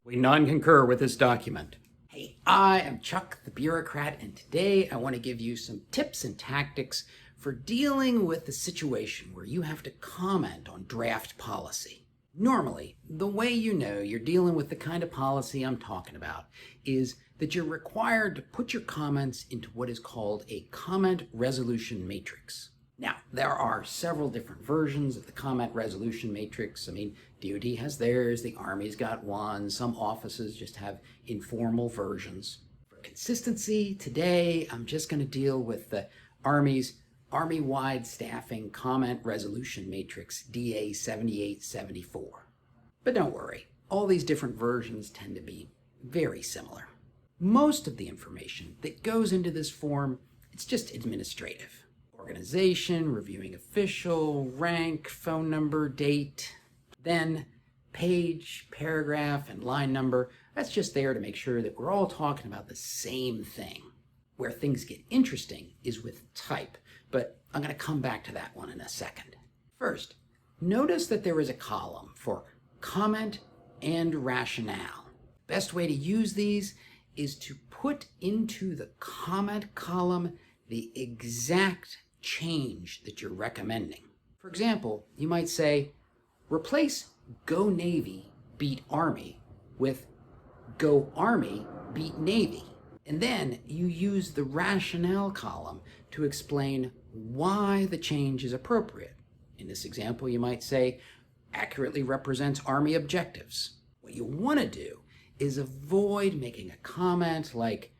We non-concur with this document. Hey, I am Chuck the bureaucrat, and today I want to give you some tips and tactics for dealing with the situation where you have to comment on draft policy. Normally, the way you know you're dealing with the kind of policy I'm talking about is that you're required to put your comments into what is called a comment resolution matrix. Now, there are several different versions of the comment resolution matrix. DoD has theirs, the Army's got one, some offices just have informal versions. For consistency, today I'm just going to deal with the Army's Army-wide staffing comment resolution matrix, DA 7874. But don't worry, all these different versions tend to be very similar. Most of the information that goes into this form, it's just administrative. Organization, reviewing official, rank, phone number, date, then page, paragraph, and line number. That's just there to make sure that we're all talking about the same thing. Where things get interesting is with type, but I'm going to come back to that one in a second. First, notice that there is a column for comment and rationale. Best way to use these is to put into the comment column the exact change that you're recommending. For example, you might say, replace Go Navy beat Army with Go Army beat Navy. And then you use the rationale column to explain why the change is appropriate. In this example, you might say, accurately represents Army objectives. What you want to do is avoid making a comment like,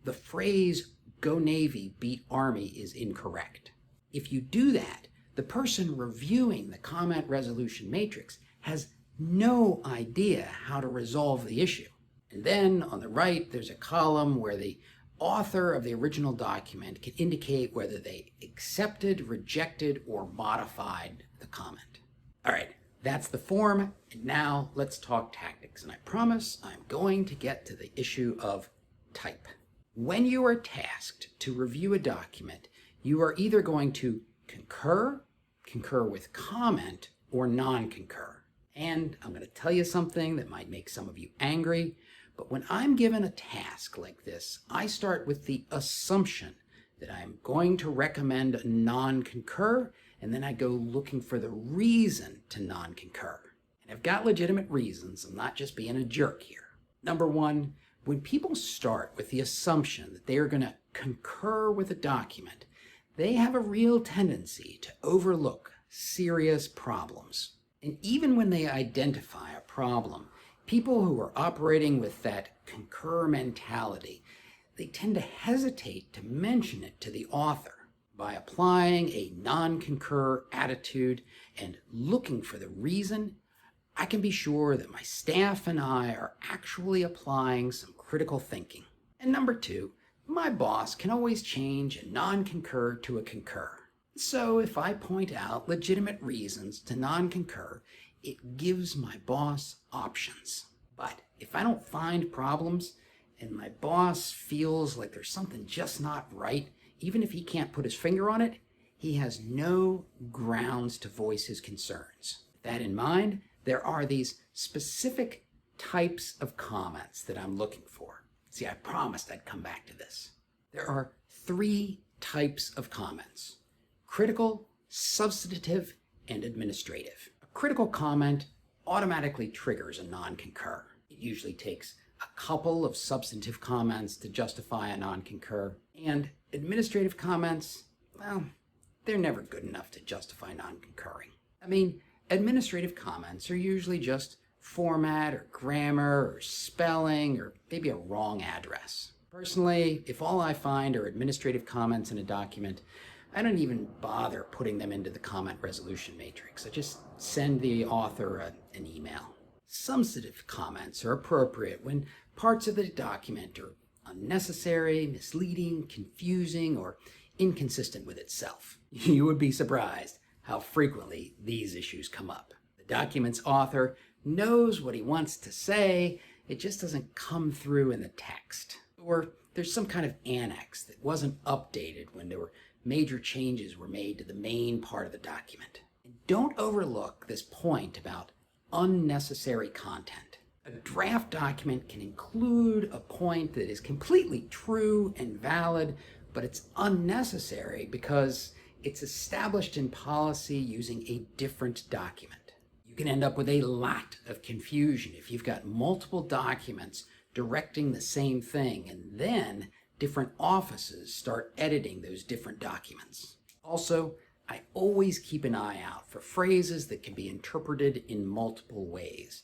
the phrase Go Navy beat Army is incorrect. If you do that, the person reviewing the comment resolution matrix has no idea how to resolve the issue. And then on the right, there's a column where the author of the original document can indicate whether they accepted, rejected, or modified the comment. All right, that's the form, and now let's talk tactics. And I promise I'm going to get to the issue of type. When you are tasked to review a document, you are either going to concur with comment, or non-concur. And I'm going to tell you something that might make some of you angry, but when I'm given a task like this, I start with the assumption that I'm going to recommend a non-concur, and then I go looking for the reason to non-concur. And I've got legitimate reasons. I'm not just being a jerk here. Number one, when people start with the assumption that they are going to concur with a document, they have a real tendency to overlook serious problems. And even when they identify a problem, people who are operating with that concur mentality, they tend to hesitate to mention it to the author. By applying a non-concur attitude and looking for the reason, I can be sure that my staff and I are actually applying some critical thinking. And number two, my boss can always change a non-concur to a concur. So if I point out legitimate reasons to non-concur, it gives my boss options. But if I don't find problems and my boss feels like there's something just not right, even if he can't put his finger on it, he has no grounds to voice his concerns. With that in mind, there are these specific types of comments that I'm looking for. See, I promised I'd come back to this. There are three types of comments: critical, substantive, and administrative. A critical comment automatically triggers a non-concur. It usually takes a couple of substantive comments to justify a non-concur, and administrative comments, well, they're never good enough to justify non-concurring. Administrative comments are usually just format or grammar or spelling or maybe a wrong address. Personally, if all I find are administrative comments in a document, I don't even bother putting them into the comment resolution matrix. I just send the author an email. Substantive comments are appropriate when parts of the document are unnecessary, misleading, confusing, or inconsistent with itself. You would be surprised how frequently these issues come up. The document's author knows what he wants to say, it just doesn't come through in the text. Or there's some kind of annex that wasn't updated when there were major changes were made to the main part of the document. And don't overlook this point about unnecessary content. A draft document can include a point that is completely true and valid, but it's unnecessary because it's established in policy using a different document. You can end up with a lot of confusion if you've got multiple documents directing the same thing, and then different offices start editing those different documents. Also, I always keep an eye out for phrases that can be interpreted in multiple ways.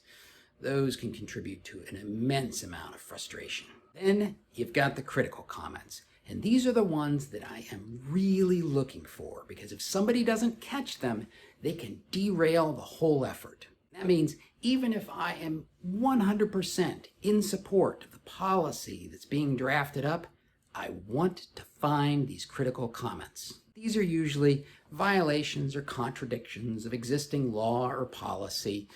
Those can contribute to an immense amount of frustration. Then you've got the critical comments, and these are the ones that I am really looking for, because if somebody doesn't catch them, they can derail the whole effort. That means even if I am 100% in support of the policy that's being drafted up, I want to find these critical comments. These are usually violations or contradictions of existing law or policy,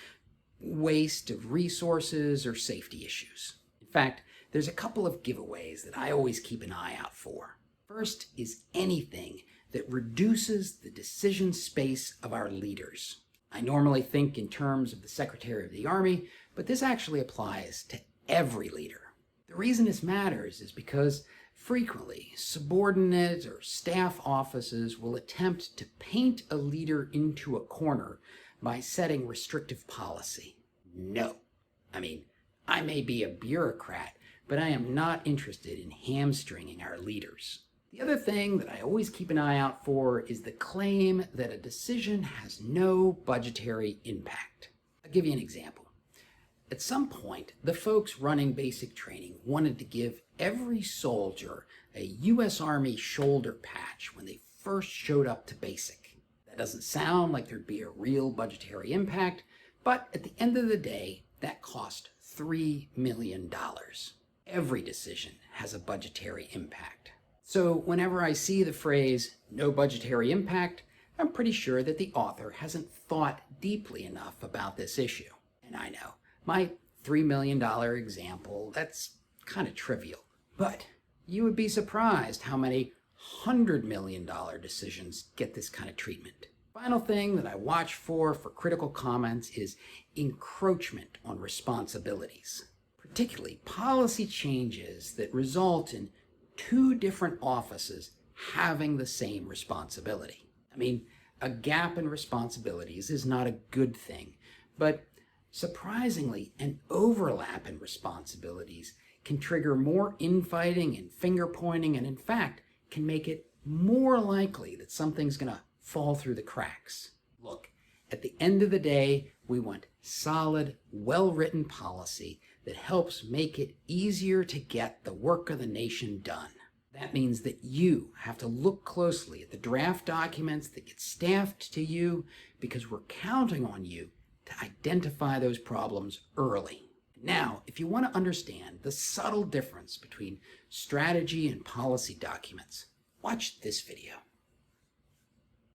waste of resources, or safety issues. In fact, there's a couple of giveaways that I always keep an eye out for. First is anything that reduces the decision space of our leaders. I normally think in terms of the Secretary of the Army, but this actually applies to every leader. The reason this matters is because frequently subordinate or staff offices will attempt to paint a leader into a corner by setting restrictive policy. No. I may be a bureaucrat, but I am not interested in hamstringing our leaders. The other thing that I always keep an eye out for is the claim that a decision has no budgetary impact. I'll give you an example. At some point, the folks running basic training wanted to give every soldier a U.S. Army shoulder patch when they first showed up to basic. That doesn't sound like there'd be a real budgetary impact, but at the end of the day, that cost $3 million. Every decision has a budgetary impact. So whenever I see the phrase, no budgetary impact, I'm pretty sure that the author hasn't thought deeply enough about this issue. And I know, my $3 million example, that's kind of trivial. But you would be surprised how many $100 million decisions get this kind of treatment. Final thing that I watch for critical comments is encroachment on responsibilities, particularly policy changes that result in two different offices having the same responsibility. A gap in responsibilities is not a good thing, but surprisingly, an overlap in responsibilities can trigger more infighting and finger pointing, and in fact, can make it more likely that something's going to fall through the cracks. Look, at the end of the day, we want solid, well-written policy that helps make it easier to get the work of the nation done. That means that you have to look closely at the draft documents that get staffed to you, because we're counting on you to identify those problems early. Now, if you want to understand the subtle difference between strategy and policy documents, watch this video.